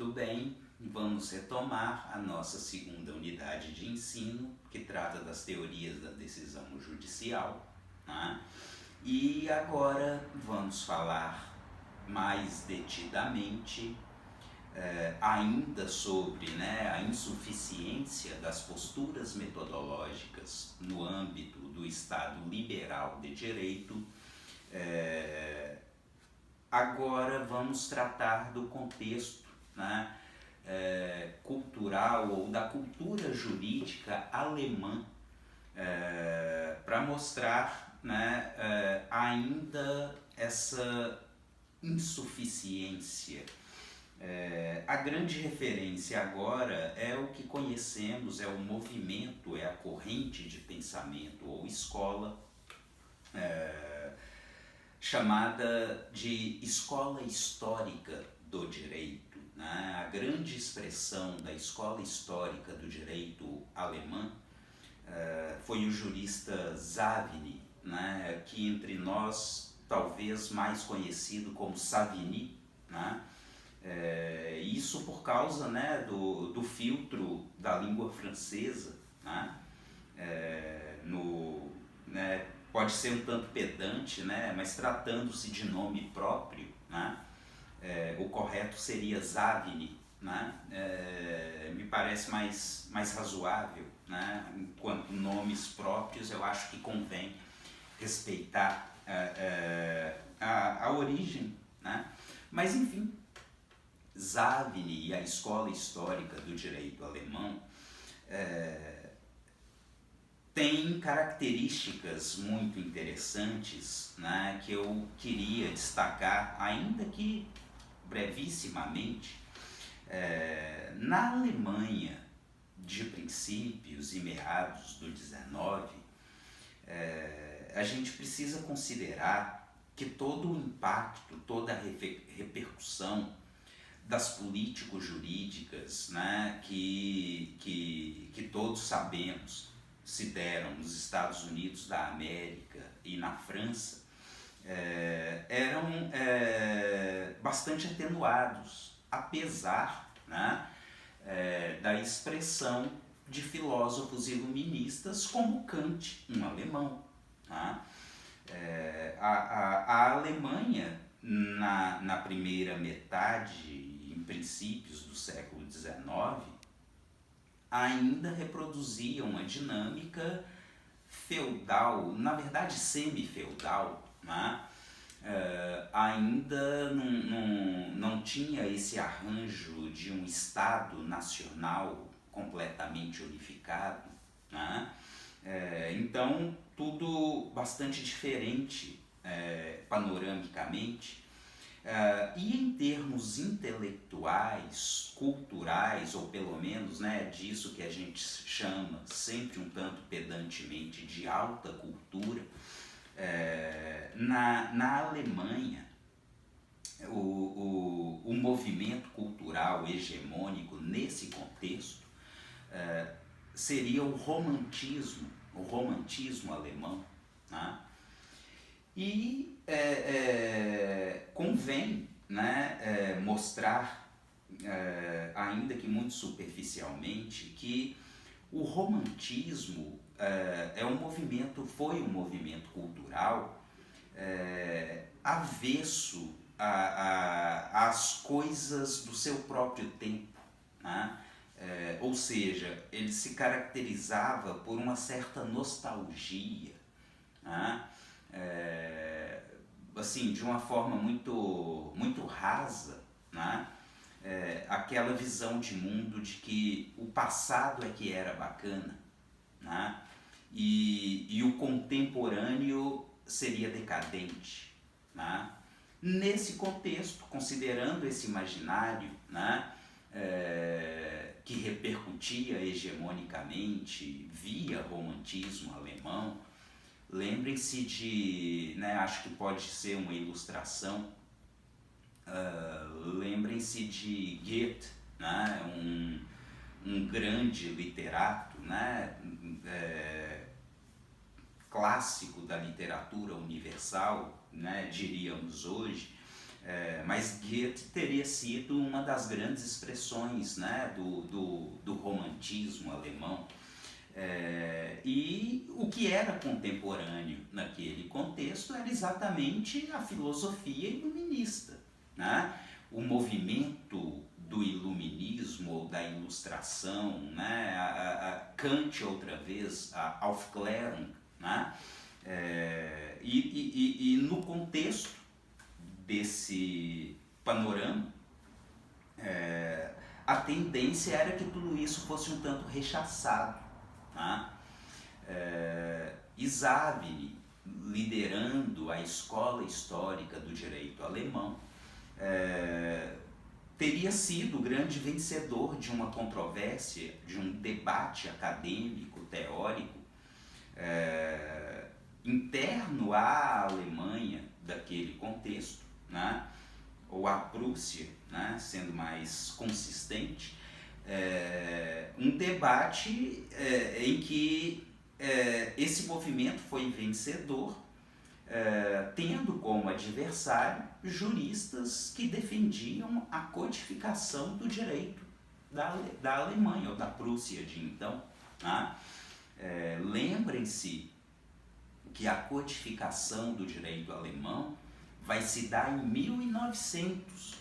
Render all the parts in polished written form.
Muito bem, vamos retomar a nossa segunda unidade de ensino, que trata das teorias da decisão judicial, né? E agora vamos falar mais detidamente ainda sobre a insuficiência das posturas metodológicas no âmbito do Estado liberal de direito. Agora vamos tratar do contexto cultural ou da cultura jurídica alemã para mostrar ainda essa insuficiência. A grande referência agora é o que conhecemos, é o movimento, é a corrente de pensamento ou escola chamada de escola histórica do direito. A grande expressão da escola histórica do direito alemã foi o jurista Savigny, que entre nós talvez mais conhecido como Savigny, isso por causa do filtro da língua francesa, pode ser um tanto pedante, mas tratando-se de nome próprio, o correto seria Savigny, me parece mais razoável, enquanto nomes próprios eu acho que convém respeitar a origem, mas enfim, Savigny e a escola histórica do direito alemão tem características muito interessantes que eu queria destacar, ainda que brevissimamente. Na Alemanha de princípios e meados do 19, a gente precisa considerar que todo o impacto, toda a repercussão das político-jurídicas que todos sabemos se deram nos Estados Unidos da América e na França, eram bastante atenuados, apesar da expressão de filósofos iluministas como Kant, um alemão. A Alemanha, na primeira metade, em princípios do século XIX, ainda reproduzia uma dinâmica feudal, na verdade semi-feudal, ainda não tinha esse arranjo de um Estado nacional completamente unificado, então tudo bastante diferente panoramicamente. E em termos intelectuais, culturais, ou pelo menos disso que a gente chama sempre um tanto pedantemente de alta cultura, na Alemanha o movimento cultural hegemônico nesse contexto seria o romantismo alemão. E convém mostrar, ainda que muito superficialmente, que o romantismo foi um movimento cultural avesso às coisas do seu próprio tempo, ou seja, ele se caracterizava por uma certa nostalgia, assim, de uma forma muito rasa, aquela visão de mundo de que o passado é que era bacana, e o contemporâneo seria decadente. Nesse contexto, considerando esse imaginário que repercutia hegemonicamente via romantismo alemão, lembrem-se de, acho que pode ser uma ilustração, lembrem-se de Goethe, um grande literato, clássico da literatura universal, diríamos hoje, Mas Goethe teria sido uma das grandes expressões, né, do romantismo alemão. E o que era contemporâneo naquele contexto era exatamente a filosofia iluminista, né? O movimento do iluminismo ou da ilustração, né? A Kant outra vez, a Aufklärung, né? E no contexto desse panorama, a tendência era que tudo isso fosse um tanto rechaçado, tá? Isavini, liderando a escola histórica do direito alemão, teria sido o grande vencedor de uma controvérsia, de um debate acadêmico, teórico, interno à Alemanha daquele contexto, né? Ou à Prússia, né? Sendo mais consistente, um debate em que esse movimento foi vencedor, tendo como adversário juristas que defendiam a codificação do direito da Alemanha ou da Prússia de então, né? Lembrem-se que a codificação do direito alemão vai se dar em 1900,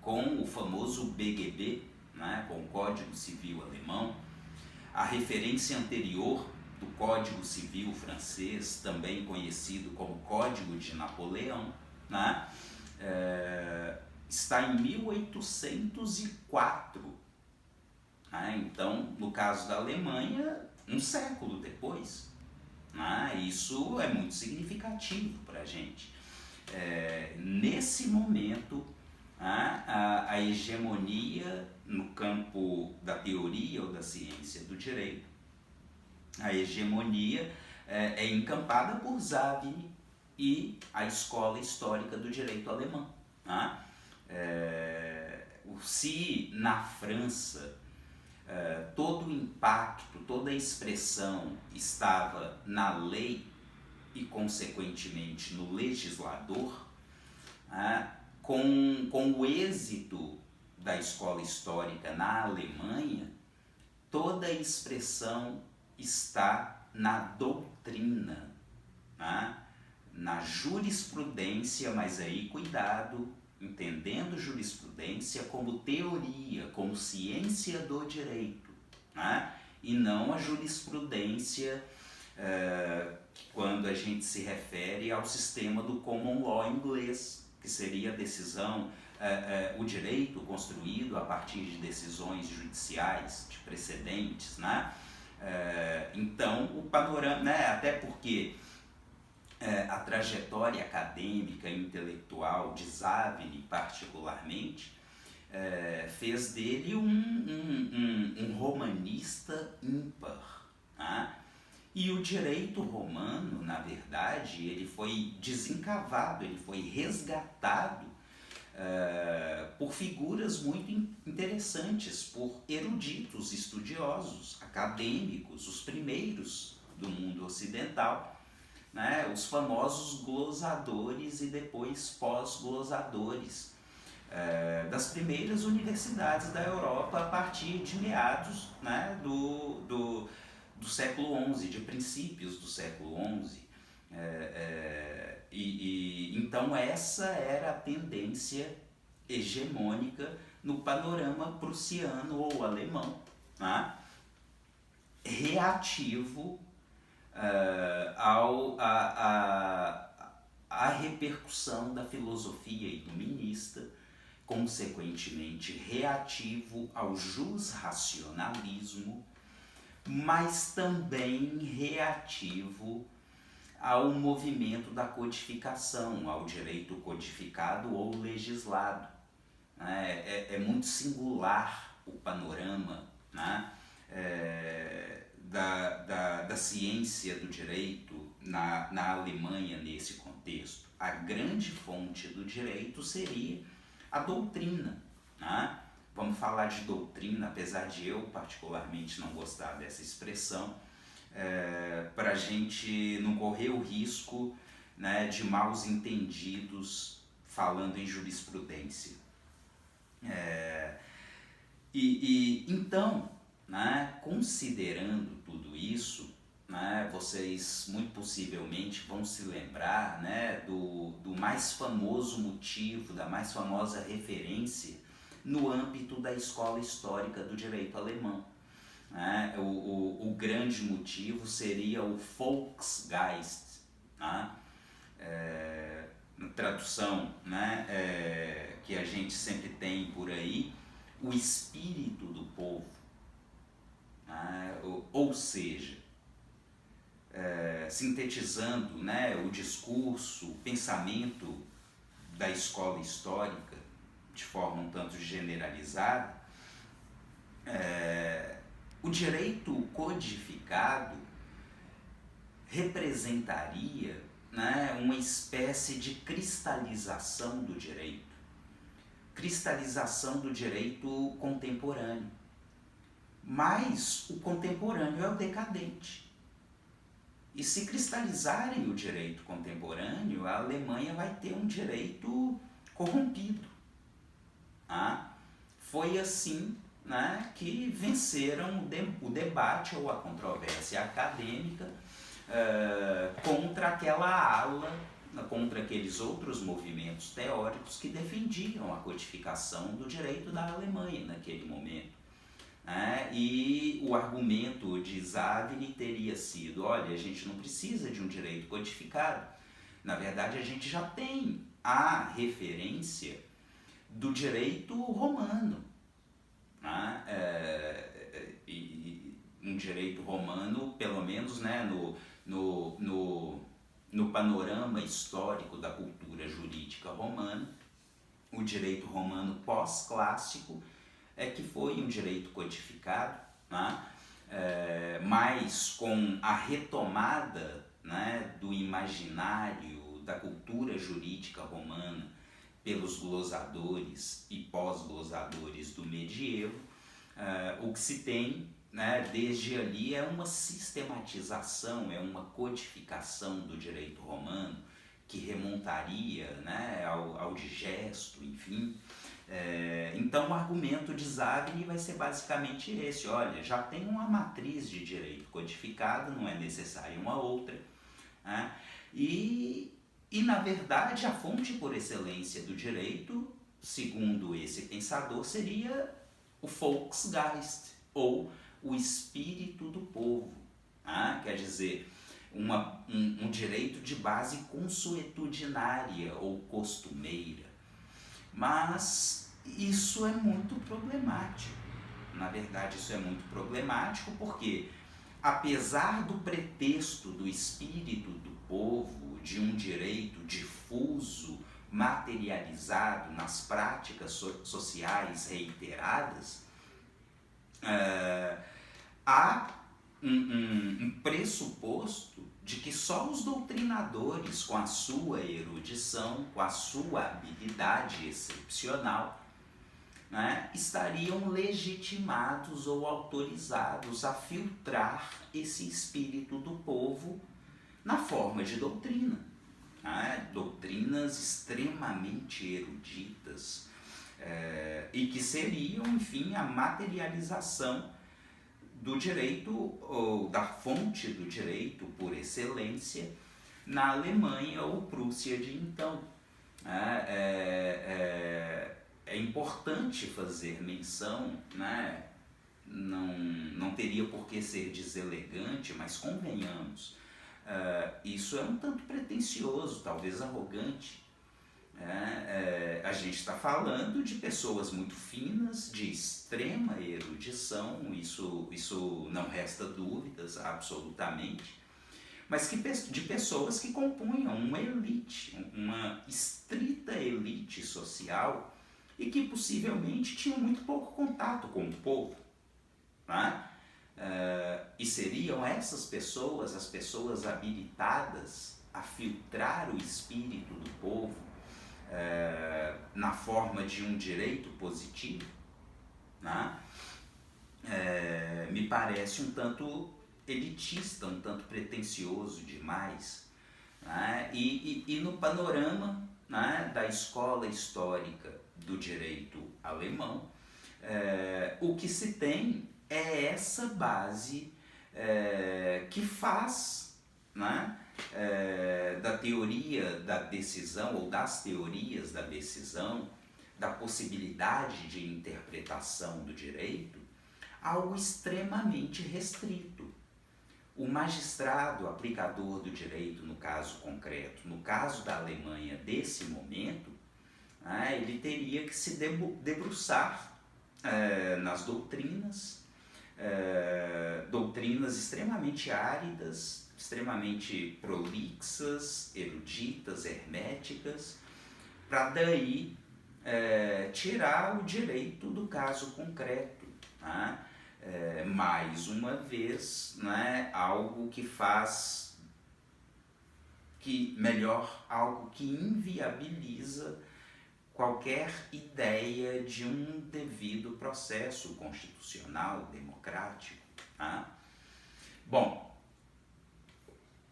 com o famoso BGB, né, com o Código Civil Alemão. A referência anterior do Código Civil francês, também conhecido como Código de Napoleão, né, está em 1804. Né? Então, no caso da Alemanha, um século depois. Né? Isso é muito significativo para a gente. Nesse momento, a hegemonia no campo da teoria ou da ciência do direito, a hegemonia é encampada por Savigny e a escola histórica do direito alemão. Né? Se na França todo o impacto, toda a expressão estava na lei e, consequentemente, no legislador, com o êxito da escola histórica na Alemanha, toda a expressão está na doutrina, na jurisprudência, mas aí cuidado, entendendo jurisprudência como teoria, como ciência do direito, e não a jurisprudência quando a gente se refere ao sistema do common law inglês, que seria a decisão, o direito construído a partir de decisões judiciais, de precedentes, então o panorama, até porque a trajetória acadêmica e intelectual de Savigny, particularmente, fez dele um romanista ímpar. E o direito romano, na verdade, ele foi desencavado, ele foi resgatado por figuras muito interessantes, por eruditos, estudiosos, acadêmicos, os primeiros do mundo ocidental, os famosos glosadores e depois pós-glosadores das primeiras universidades da Europa a partir de meados do século XI, de princípios do século XI. Então essa era a tendência hegemônica no panorama prussiano ou alemão, reativo à repercussão da filosofia iluminista, consequentemente reativo ao jusracionalismo, mas também reativo ao movimento da codificação, ao direito codificado ou legislado. É muito singular o panorama da ciência do direito na Alemanha nesse contexto. A grande fonte do direito seria a doutrina. Vamos falar de doutrina, apesar de eu particularmente não gostar dessa expressão, para a gente não correr o risco de maus entendidos falando em jurisprudência. Então, né, considerando tudo isso, né, vocês muito possivelmente vão se lembrar, né, do mais famoso motivo, da mais famosa referência no âmbito da escola histórica do direito alemão. Né? O grande motivo seria o Volksgeist, né? Tradução, né, que a gente sempre tem por aí, o espírito do povo, né? Ou seja, sintetizando, né, o discurso, o pensamento da escola histórica de forma um tanto generalizada, o direito codificado representaria, né, uma espécie de cristalização do direito contemporâneo. Mas o contemporâneo é o decadente. E se cristalizarem o direito contemporâneo, a Alemanha vai ter um direito corrompido. Foi assim, né, que venceram o debate ou a controvérsia acadêmica contra aquela ala, contra aqueles outros movimentos teóricos que defendiam a codificação do direito da Alemanha naquele momento. E o argumento de Savigny teria sido: olha, a gente não precisa de um direito codificado, na verdade a gente já tem a referência do direito romano, e um direito romano, pelo menos, né, no panorama histórico da cultura jurídica romana, o direito romano pós-clássico é que foi um direito codificado, né, mas com a retomada, né, do imaginário da cultura jurídica romana pelos glosadores e pós-glosadores do medievo, o que se tem, né, desde ali é uma sistematização, é uma codificação do direito romano que remontaria, né, ao digesto, enfim. Então o argumento de Savigny vai ser basicamente esse: olha, já tem uma matriz de direito codificado, não é necessária uma outra, né? E na verdade a fonte por excelência do direito, segundo esse pensador, seria o Volksgeist, ou o espírito do povo. Quer dizer, um direito de base consuetudinária ou costumeira. Mas isso é muito problemático. Na verdade, isso é muito problemático porque, apesar do pretexto do espírito do povo, de um direito difuso, materializado nas práticas sociais reiteradas, há um pressuposto de que só os doutrinadores, com a sua erudição, com a sua habilidade excepcional, né, estariam legitimados ou autorizados a filtrar esse espírito do povo na forma de doutrina. Doutrinas extremamente eruditas, e que seriam, enfim, a materialização do direito, ou da fonte do direito por excelência, na Alemanha ou Prússia de então. É importante fazer menção, né? Não teria por que ser deselegante, mas convenhamos, isso é um tanto pretensioso, talvez arrogante. A gente está falando de pessoas muito finas, de extrema erudição, isso não resta dúvidas, absolutamente, mas de pessoas que compunham uma elite, uma estrita elite social, e que possivelmente tinham muito pouco contato com o povo. E seriam essas pessoas, as pessoas habilitadas a filtrar o espírito do povo na forma de um direito positivo, me parece um tanto elitista, um tanto pretensioso demais, E no panorama, né, da escola histórica do direito alemão, o que se tem é essa base que faz, né, da teoria da decisão ou das teorias da decisão, da possibilidade de interpretação do direito, algo extremamente restrito. O magistrado aplicador do direito, no caso concreto, no caso da Alemanha desse momento, ele teria que se debruçar nas doutrinas, doutrinas extremamente áridas, extremamente prolixas, eruditas, herméticas, para daí tirar o direito do caso concreto. Mais uma vez, né, algo que faz, algo que inviabiliza qualquer ideia de um devido processo constitucional, democrático. Bom,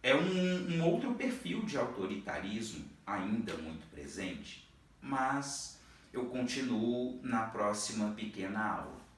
é um outro perfil de autoritarismo ainda muito presente, mas eu continuo na próxima pequena aula.